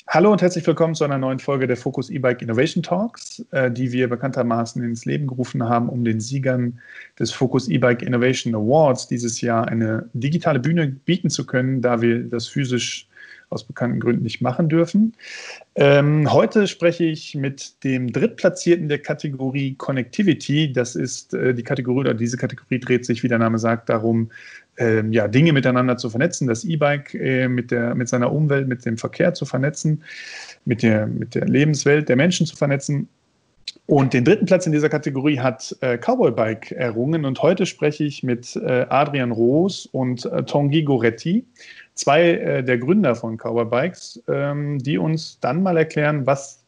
Hallo und herzlich willkommen zu einer neuen Folge der Focus E-Bike Innovation Talks, die wir bekanntermaßen ins Leben gerufen haben, um den Siegern des Focus E-Bike Innovation Awards dieses Jahr eine digitale Bühne bieten zu können, da wir das physisch aus bekannten Gründen nicht machen dürfen. Heute spreche ich mit dem Drittplatzierten der Kategorie Connectivity. Das ist die Kategorie, oder diese Kategorie dreht sich, wie der Name sagt, darum, Dinge miteinander zu vernetzen, das E-Bike mit seiner Umwelt, mit dem Verkehr zu vernetzen, mit der Lebenswelt der Menschen zu vernetzen. Und den dritten Platz in dieser Kategorie hat Cowboy Bike errungen. Und heute spreche ich mit Adrien Roose und Tanguy Goretti, zwei der Gründer von Cowboy Bikes, die uns dann mal erklären, was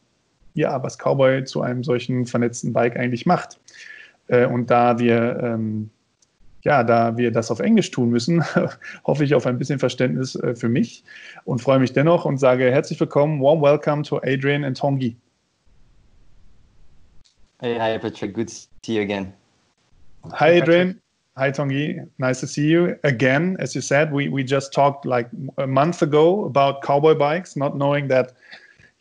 Cowboy zu einem solchen vernetzten Bike eigentlich macht. Und da wir das auf Englisch tun müssen, hoffe ich auf ein bisschen Verständnis für mich und freue mich dennoch und sage herzlich willkommen, warm welcome to Adrien and Tanguy. Hi Patrick, good to see you again. Hi Adrien, hi Tanguy, nice to see you again. As you said, we just talked like a month ago about Cowboy Bikes, not knowing that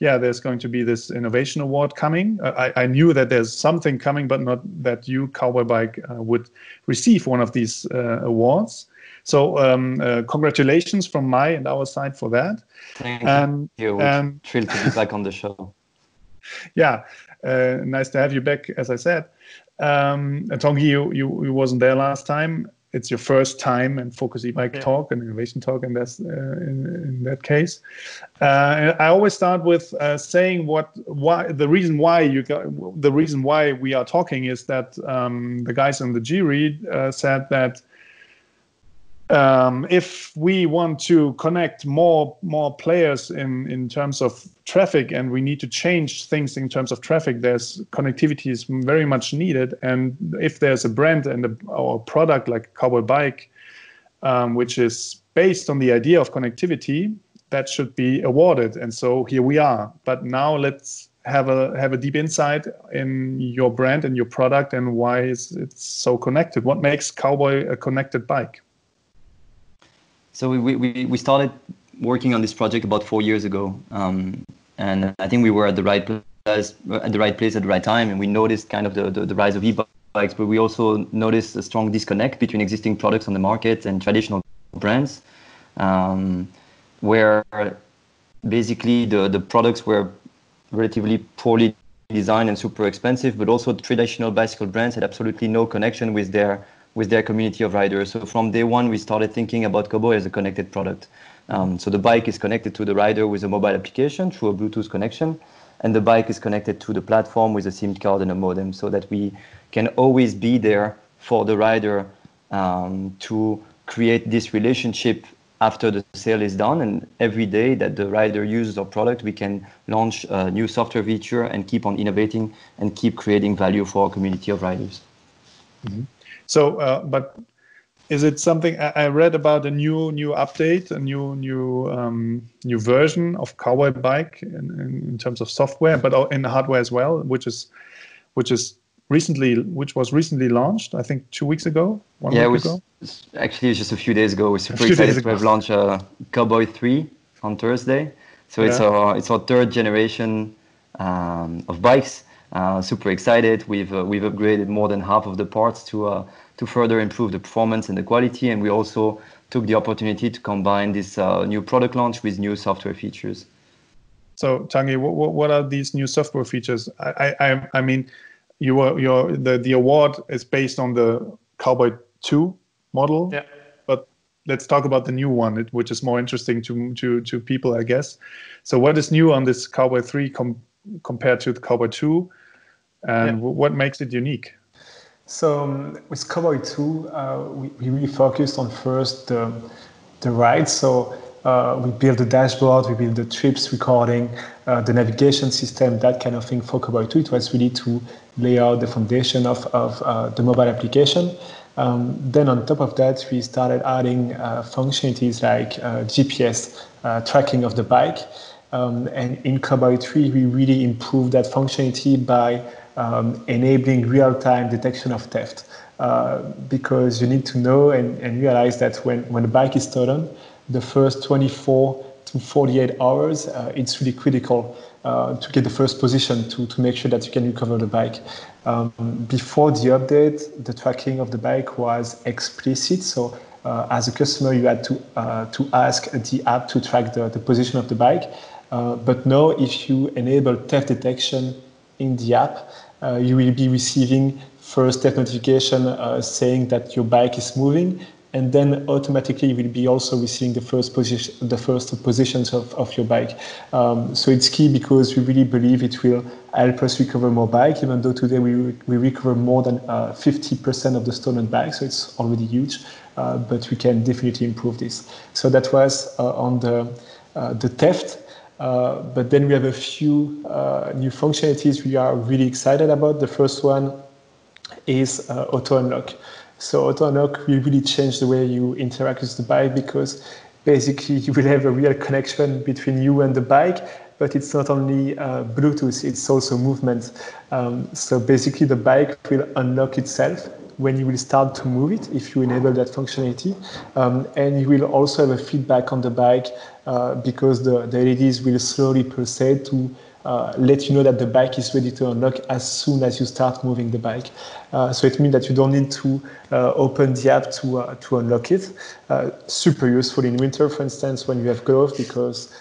there's going to be this innovation award coming. I knew that there's something coming, but not that you, Cowboy Bike, would receive one of these awards. So congratulations from my and our side for that. Thank you. We're thrilled to be back on the show. Yeah, nice to have you back, as I said. Tanguy, you wasn't there last time. It's your first time in Focus E-Bike Talk and Innovation Talk in that case. I always start with saying the reason why we are talking is that the guys in the jury said that if we want to connect more players in terms of traffic, and we need to change things in terms of traffic, there's connectivity is very much needed. And if there's a brand or a product like Cowboy Bike, which is based on the idea of connectivity, that should be awarded. And so here we are. But now let's have a deep insight in your brand and your product and why it's so connected. What makes Cowboy a connected bike? So we started working on this project about 4 years ago, and I think we were at the right place at the right time, and we noticed kind of the rise of e-bikes, but we also noticed a strong disconnect between existing products on the market and traditional brands, where basically the products were relatively poorly designed and super expensive, but also the traditional bicycle brands had absolutely no connection with their community of riders. So from day one, we started thinking about Cowboy as a connected product. So the bike is connected to the rider with a mobile application through a Bluetooth connection, and the bike is connected to the platform with a SIM card and a modem, so that we can always be there for the rider to create this relationship after the sale is done. And every day that the rider uses our product, we can launch a new software feature and keep on innovating and keep creating value for our community of riders. Mm-hmm. So, but is it something I read about a new update, a new version of Cowboy Bike in terms of software, but in hardware as well, which was recently launched, I think 2 weeks ago, one week ago? Actually, it's just a few days ago. We're super excited to have launched Cowboy 3 on Thursday. So it's our third generation of bikes. Super excited. We've upgraded more than half of the parts to further improve the performance and the quality, and we also took the opportunity to combine this new product launch with new software features. So Tanguy, what are these new software features? I mean, the award is based on the Cowboy 2 model, but let's talk about the new one, which is more interesting to people, I guess. So what is new on this Cowboy 3 compared to the Cowboy 2, and what makes it unique? So with Cowboy 2, we really focused on first the ride. So we built the dashboard, we built the trips recording, the navigation system, that kind of thing for Cowboy 2. It was really to lay out the foundation of the mobile application. Then on top of that, we started adding functionalities like GPS tracking of the bike. And in Cowboy 3, we really improved that functionality by enabling real-time detection of theft. Because you need to know and realize that when the bike is stolen, the first 24 to 48 hours, it's really critical to get the first position to make sure that you can recover the bike. Before the update, the tracking of the bike was explicit. So as a customer, you had to ask the app to track the position of the bike. But now, if you enable theft detection in the app, you will be receiving first theft notification saying that your bike is moving, and then automatically you will be also receiving the first positions of your bike. So it's key because we really believe it will help us recover more bike, even though today we recover more than 50% of the stolen bikes, so it's already huge, but we can definitely improve this. So that was on the theft. But then we have a few new functionalities we are really excited about. The first one is auto unlock. So auto unlock will really change the way you interact with the bike, because basically you will have a real connection between you and the bike, but it's not only Bluetooth, it's also movement. So basically the bike will unlock itself when you will start to move it, if you enable that functionality. And you will also have a feedback on the bike because the LEDs will slowly proceed to let you know that the bike is ready to unlock as soon as you start moving the bike. So it means that you don't need to open the app to unlock it. Super useful in winter, for instance, when you have gloves, because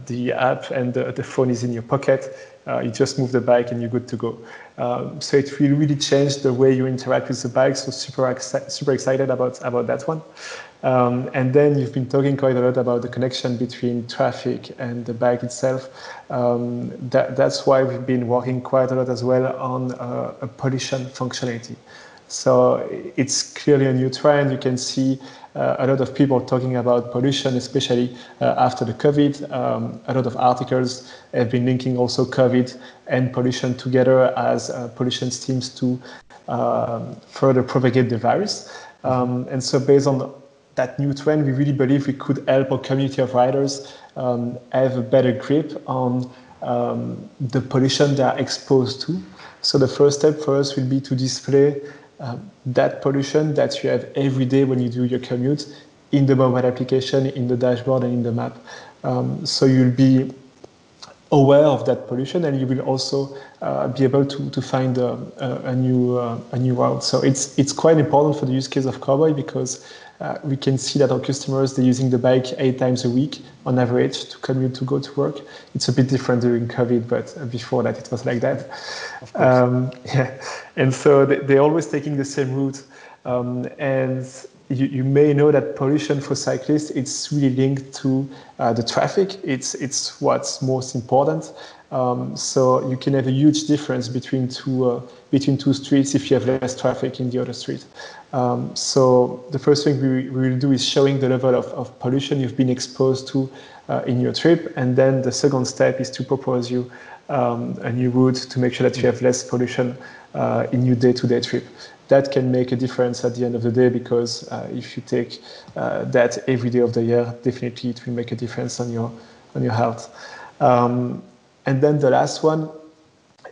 the app and the phone is in your pocket. You just move the bike and you're good to go. So it will really change the way you interact with the bike. So super excited about that one. And then you've been talking quite a lot about the connection between traffic and the bike itself. That's why we've been working quite a lot as well on a pollution functionality. So it's clearly a new trend. You can see a lot of people talking about pollution, especially after the COVID. A lot of articles have been linking also COVID and pollution together as pollution seems to further propagate the virus. And so based on that new trend, we really believe we could help our community of riders have a better grip on the pollution they are exposed to. So the first step for us will be to display that pollution that you have every day when you do your commute in the mobile application, in the dashboard, and in the map. So you'll be aware of that pollution, and you will also be able to find a new route. So it's quite important for the use case of Cowboy, because we can see that our customers, they're using the bike 8 times a week on average to commute to go to work. It's a bit different during COVID, but before that it was like that. And so they're always taking the same route. And you may know that pollution for cyclists, it's really linked to the traffic. It's what's most important. So you can have a huge difference between two streets if you have less traffic in the other street. So the first thing we will do is showing the level of pollution you've been exposed to in your trip. And then the second step is to propose you a new route to make sure that you have less pollution in your day-to-day trip. That can make a difference at the end of the day, because if you take that every day of the year, definitely it will make a difference on your health. And then the last one,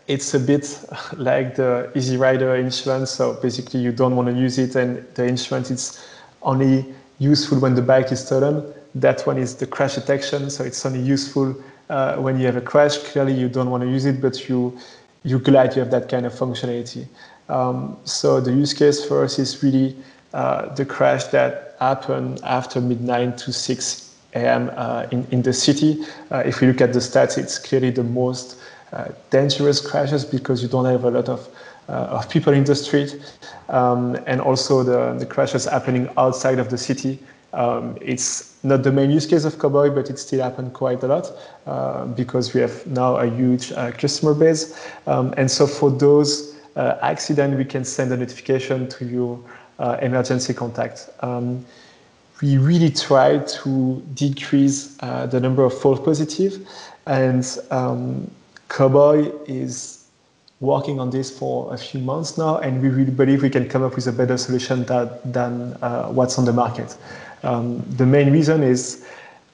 it's a bit like the Easy Rider insurance. So basically you don't want to use it, and the insurance is only useful when the bike is stolen. That one is the crash detection. So it's only useful when you have a crash. Clearly you don't want to use it, but you're glad you have that kind of functionality. So the use case for us is really the crash that happened after midnight to 6 a.m. In the city. If you look at the stats, it's clearly the most dangerous crashes, because you don't have a lot of people in the street. And also the crashes happening outside of the city. It's not the main use case of Cowboy, but it still happened quite a lot because we have now a huge customer base. And so for those accidents, we can send a notification to your emergency contact. We really try to decrease the number of false positives, and Cowboy is working on this for a few months now, and we really believe we can come up with a better solution than what's on the market. The main reason is,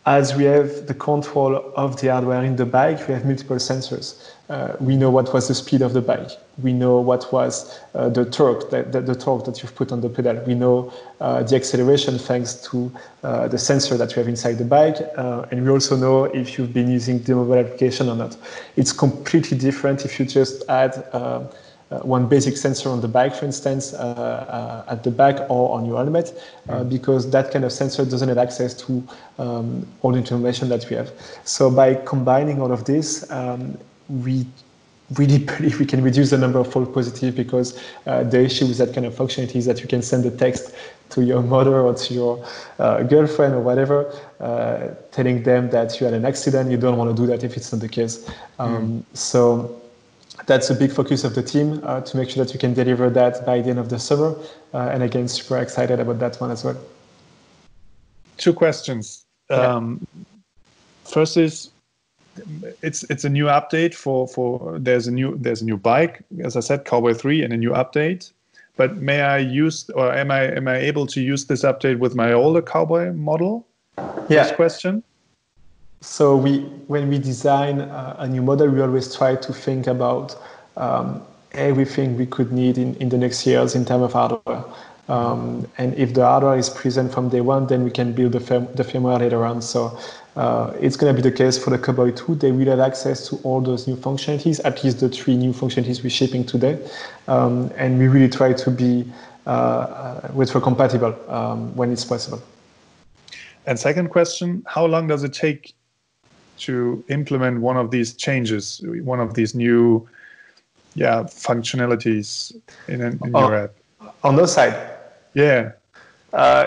as we have the control of the hardware in the bike, we have multiple sensors. We know what was the speed of the bike. We know what was the torque, the torque that you've put on the pedal. We know the acceleration thanks to the sensor that you have inside the bike. And we also know if you've been using the mobile application or not. It's completely different if you just add one basic sensor on the bike, for instance, at the back or on your helmet, because that kind of sensor doesn't have access to all the information that we have. So by combining all of this, we really believe we can reduce the number of false positives, because the issue with that kind of functionality is that you can send a text to your mother or to your girlfriend or whatever, telling them that you had an accident. You don't want to do that if it's not the case. So that's a big focus of the team, to make sure that you can deliver that by the end of the summer. And again, super excited about that one as well. Two questions. First is, it's a new update for there's a new bike, as I said, Cowboy 3, and a new update. But may I use, or am I able to use this update with my older Cowboy model? First question. So when we design a new model, we always try to think about everything we could need in the next years in terms of hardware. And if the hardware is present from day one, then we can build the firmware later on. So it's going to be the case for the Cowboy 2. They will have access to all those new functionalities, at least the 3 new functionalities we're shipping today. And we really try to be retro compatible when it's possible. And second question, how long does it take to implement one of these changes, one of these new functionalities in your app? On the side? Yeah.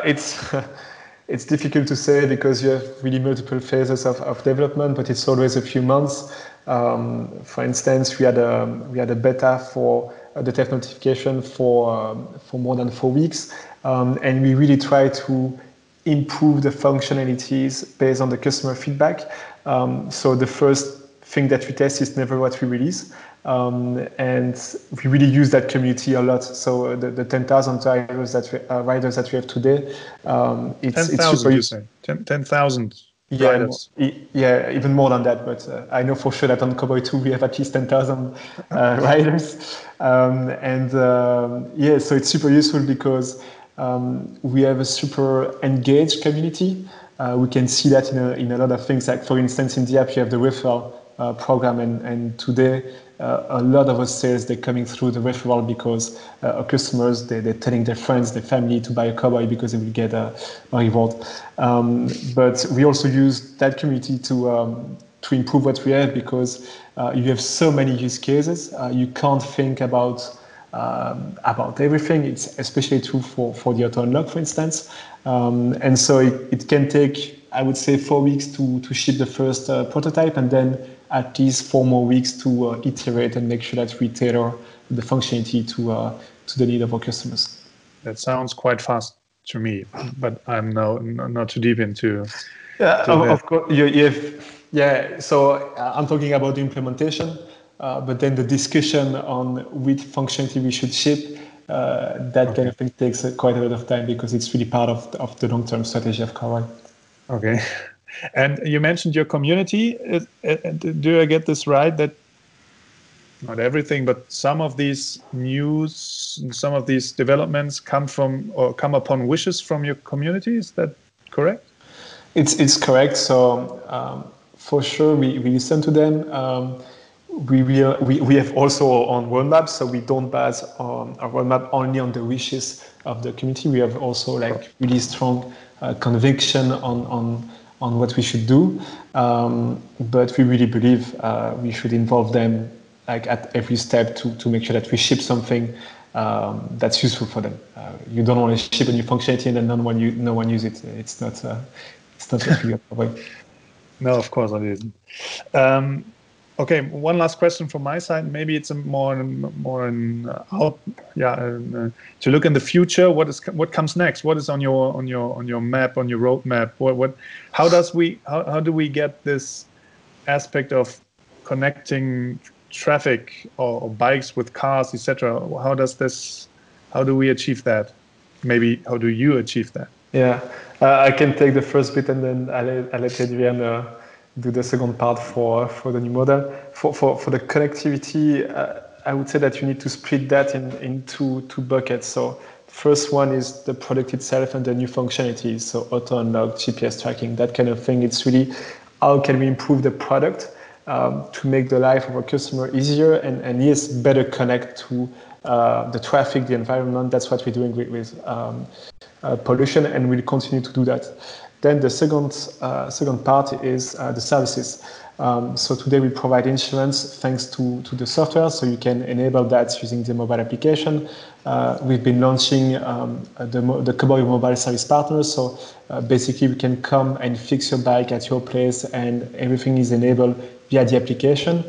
It's difficult to say because you have really multiple phases of development, but it's always a few months. For instance, we had a beta for the test notification for more than 4 weeks, and we really try to improve the functionalities based on the customer feedback. So the first thing that we test is never what we release. And we really use that community a lot. So the 10,000 riders that we have today, it's 10,000, super you say? 10,000 riders. Even more than that. But I know for sure that on Cowboy 2 we have at least 10,000 riders. So it's super useful because we have a super engaged community. We can see that in a lot of things. Like, for instance, in the app you have the referral program, and today a lot of our sales, they're coming through the referral because our customers, they're telling their friends, their family to buy a Cowboy because they will get a reward. But we also use that community to improve what we have, because you have so many use cases. You can't think about everything. It's especially true for the auto unlock, for instance. And so it can take, I would say, 4 weeks to ship the first prototype, and then at least 4 more weeks to iterate and make sure that we tailor the functionality to the need of our customers. That sounds quite fast to me, but I'm not too deep into. Of course, So I'm talking about the implementation, but then the discussion on which functionality we should ship, kind of thing takes quite a lot of time, because it's really part of the long-term strategy of Cowboy. Okay. And you mentioned your community. Do I get this right, that not everything, but some of these news and some of these developments come upon wishes from your community? Is that correct? It's correct. So for sure, we listen to them. We have also our own roadmap, so we don't base our roadmap only on the wishes of the community. We have also really strong conviction on what we should do, but we really believe we should involve them at every step to make sure that we ship something that's useful for them. You don't want to ship a new functionality and then no one use it. It's not what we avoid. No, of course I didn't. Okay, one last question from my side. Maybe it's to look in the future. What comes next? What is on your map, on your roadmap? How do we get this aspect of connecting traffic or bikes with cars, etc.? How do we achieve that? Maybe how do you achieve that? Yeah, I can take the first bit and then I'll let Adrien do the second part for the new model. For the connectivity, I would say that you need to split that in two buckets. So the first one is the product itself and the new functionalities. So auto unlock, GPS tracking, that kind of thing. It's really how can we improve the product to make the life of our customer easier and yes, better connect to the traffic, the environment. That's what we're doing with pollution, and we'll continue to do that. Then the second part is the services. So today we provide insurance thanks to the software, so you can enable that using the mobile application. We've been launching the Cowboy mobile service partners, so basically we can come and fix your bike at your place and everything is enabled via the application.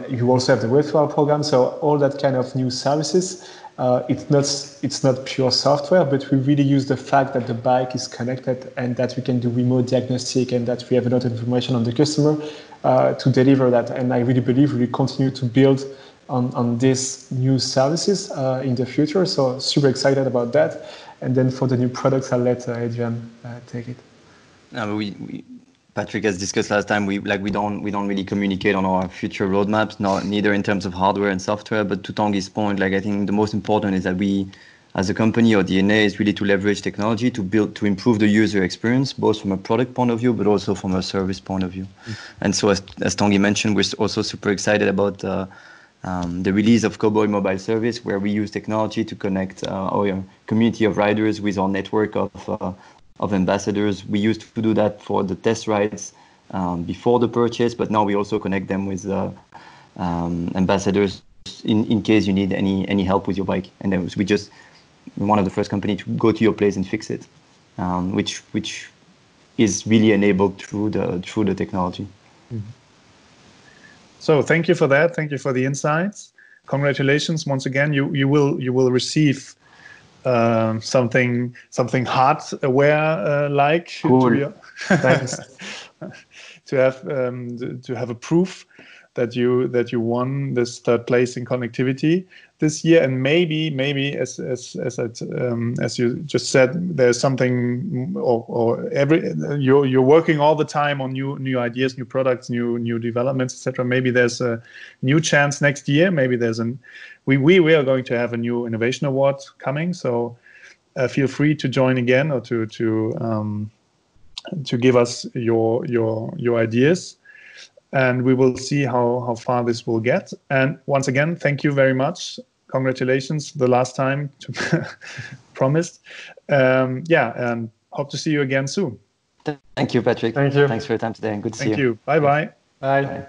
You also have the referral program, so all that kind of new services. It's not pure software, but we really use the fact that the bike is connected and that we can do remote diagnostic and that we have a lot of information on the customer to deliver that. And I really believe we will continue to build on these new services in the future. So super excited about that. And then for the new products, I'll let Adrien take it. Patrick has discussed last time. We don't really communicate on our future roadmaps, neither in terms of hardware and software. But to Tanguy's point, I think the most important is that we, as a company, our DNA is really to leverage technology to improve the user experience, both from a product point of view, but also from a service point of view. Mm-hmm. And so, as Tanguy mentioned, we're also super excited about the release of Cowboy mobile service, where we use technology to connect our community of riders with our network of ambassadors. We used to do that for the test rides before the purchase, but now we also connect them with ambassadors in case you need any help with your bike. And then we're one of the first company to go to your place and fix it, which is really enabled through the technology. Mm-hmm. So thank you for that. Thank you for the insights. Congratulations once again. You will receive something hardware cool. Thanks. to have a proof that you won this third place in connectivity this year, and maybe as you just said, there's something you're working all the time on new ideas, new products, new developments, etc. Maybe there's a new chance next year. Maybe we are going to have a new innovation award coming, so feel free to join again or to give us your ideas, and we will see how far this will get. And once again, thank you very much. Congratulations, the last time promised. And hope to see you again soon. Thank you, Patrick. Thank you. Thanks for your time today, and good to see you. Thank you. Bye-bye. Bye.